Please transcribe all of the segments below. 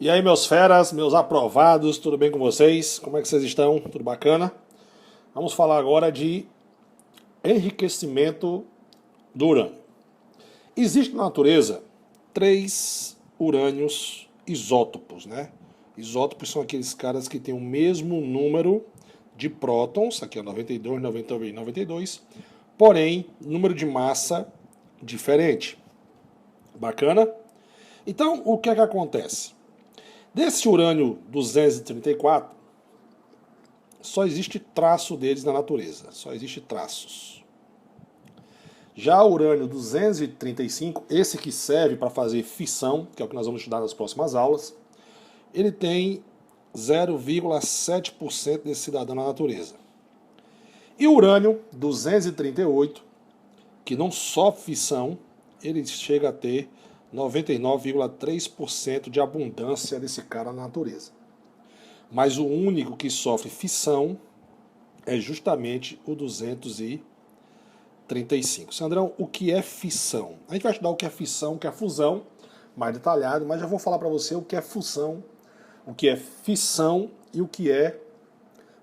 E aí, meus feras, meus aprovados, tudo bem com vocês? Como é que vocês estão? Tudo bacana? Vamos falar agora de enriquecimento do urânio. Existe na natureza três urânios isótopos, né? Isótopos são aqueles caras que têm o mesmo número de prótons, aqui é 92, 92, 92, porém, número de massa diferente. Bacana? Então, o que é que acontece? Desse urânio 234, só existe traço deles na natureza, só existe traços. Já o urânio 235, esse que serve para fazer fissão, que é o que nós vamos estudar nas próximas aulas, ele tem 0,7% desse cidadão na natureza. E o urânio 238, que não sofre fissão, ele chega a ter 99,3% de abundância desse cara na natureza. Mas o único que sofre fissão é justamente o 235. Sandrão, o que é fissão? A gente vai estudar o que é fissão, o que é fusão, mais detalhado, mas já vou falar para você o que é fusão, o que é fissão e o que é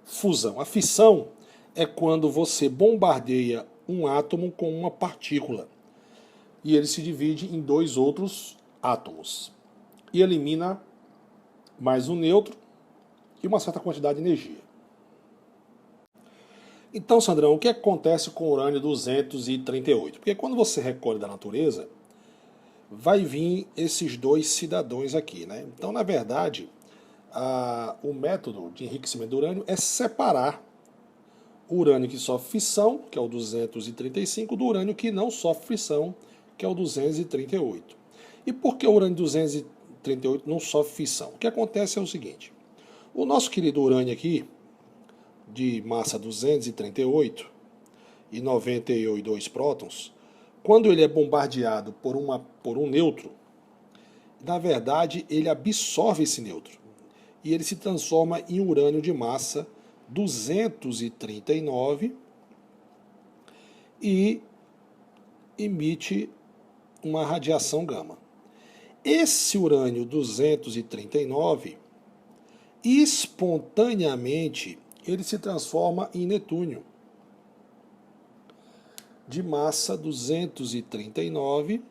fusão. A fissão é quando você bombardeia um átomo com uma partícula e ele se divide em dois outros átomos e elimina mais um nêutron e uma certa quantidade de energia. Então, Sandrão, o que acontece com o urânio 238? Porque quando você recolhe da natureza, vai vir esses dois cidadãos aqui, né? Então, na verdade, o método de enriquecimento do urânio é separar o urânio que sofre fissão, que é o 235, do urânio que não sofre fissão, que é o 238. E por que o urânio 238 não sofre fissão? O que acontece é o seguinte: o nosso querido urânio aqui, de massa 238 e 92 prótons, quando ele é bombardeado por um nêutron, na verdade ele absorve esse nêutron e ele se transforma em urânio de massa 239 e emite uma radiação gama. Esse urânio 239, espontaneamente, ele se transforma em netúnio, de massa 239,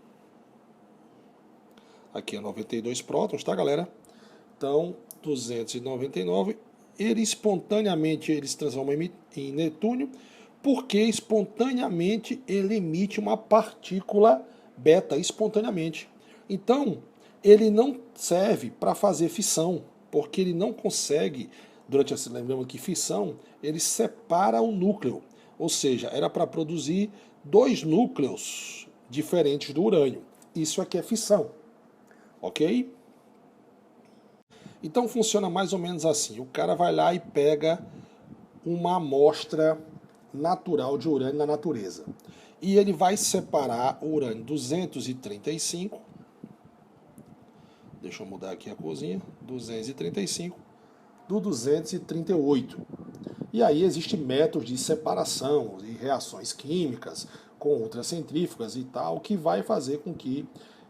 aqui é 92 prótons, tá, galera? Então, 299, ele espontaneamente ele se transforma em netúnio, porque espontaneamente ele emite uma partícula beta, espontaneamente. Então, ele não serve para fazer fissão, porque ele não consegue, lembrando que fissão, ele separa o núcleo, ou seja, era para produzir dois núcleos diferentes do urânio. Isso aqui é fissão, ok? Então funciona mais ou menos assim: o cara vai lá e pega uma amostra natural de urânio na natureza. E ele vai separar o urânio 235, deixa eu mudar aqui a corzinha, 235, do 238. E aí existem métodos de separação e reações químicas com outras centrífugas e tal, que vai fazer com que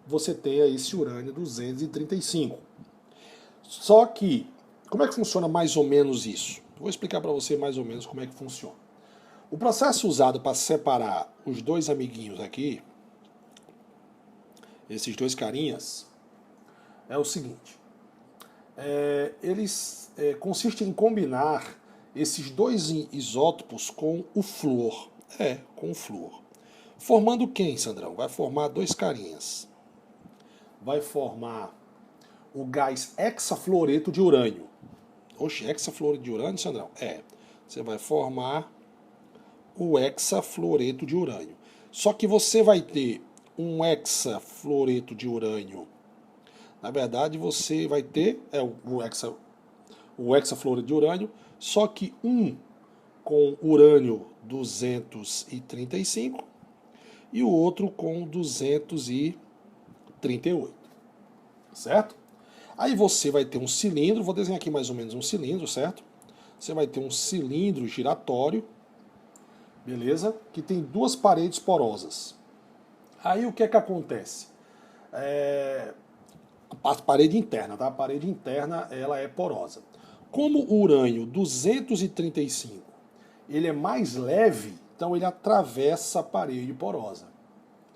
você tenha esse urânio 235. Só que, como é que funciona mais ou menos isso? Vou explicar para você mais ou menos como é que funciona. O processo usado para separar os dois amiguinhos aqui, esses dois carinhas, é o seguinte. Eles consistem em combinar esses dois isótopos com o flúor. Com o flúor. Formando quem, Sandrão? Vai formar dois carinhas. Vai formar o gás hexafluoreto de urânio. Oxe, hexafluoreto de urânio, Sandrão? Você vai formar o hexafluoreto de urânio. Só que você vai ter um hexafluoreto de urânio. Na verdade, você vai ter o hexafluoreto de urânio, só que um com urânio 235 e o outro com 238. Certo? Aí você vai ter um cilindro, vou desenhar aqui mais ou menos um cilindro, certo? Você vai ter um cilindro giratório, beleza? Que tem duas paredes porosas. Aí o que é que acontece? A parede interna, tá? A parede interna ela é porosa. Como o urânio 235 ele é mais leve, então ele atravessa a parede porosa,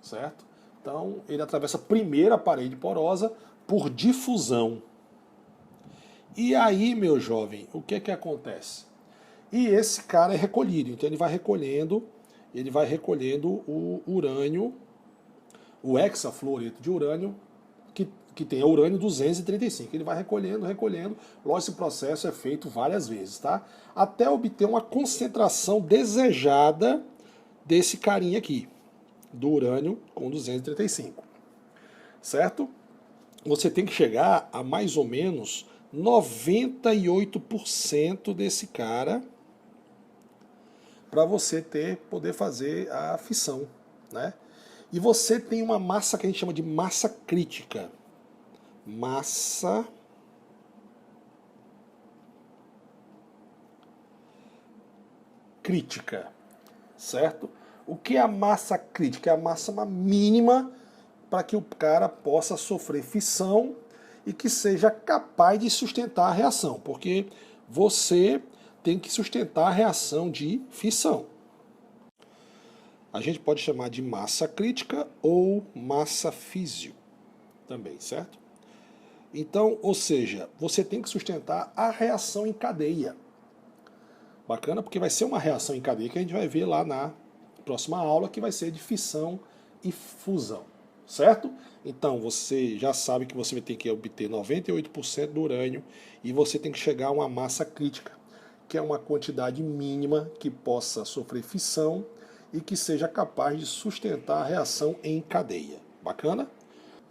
certo? Então ele atravessa primeiro a parede porosa por difusão. E aí, meu jovem, o que que acontece? E esse cara é recolhido, então ele vai recolhendo o urânio, o hexafluoreto de urânio, que tem o urânio 235. Ele vai recolhendo. Lógico, esse processo é feito várias vezes, tá? Até obter uma concentração desejada desse carinha aqui, do urânio com 235. Certo? Você tem que chegar a mais ou menos 98% desse cara para você poder fazer a fissão, né? E você tem uma massa que a gente chama de massa crítica. Massa crítica, certo? O que é a massa crítica? É a massa mínima para que o cara possa sofrer fissão e que seja capaz de sustentar a reação, porque você tem que sustentar a reação de fissão. A gente pode chamar de massa crítica ou massa físio também, certo? Então, ou seja, você tem que sustentar a reação em cadeia. Bacana, porque vai ser uma reação em cadeia que a gente vai ver lá na próxima aula, que vai ser de fissão e fusão, certo? Então, você já sabe que você vai ter que obter 98% do urânio e você tem que chegar a uma massa crítica, que é uma quantidade mínima que possa sofrer fissão e que seja capaz de sustentar a reação em cadeia. Bacana?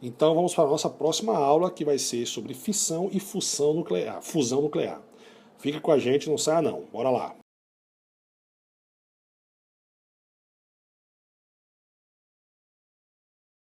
Então vamos para a nossa próxima aula, que vai ser sobre fissão e fusão nuclear. Fica com a gente, não saia não. Bora lá.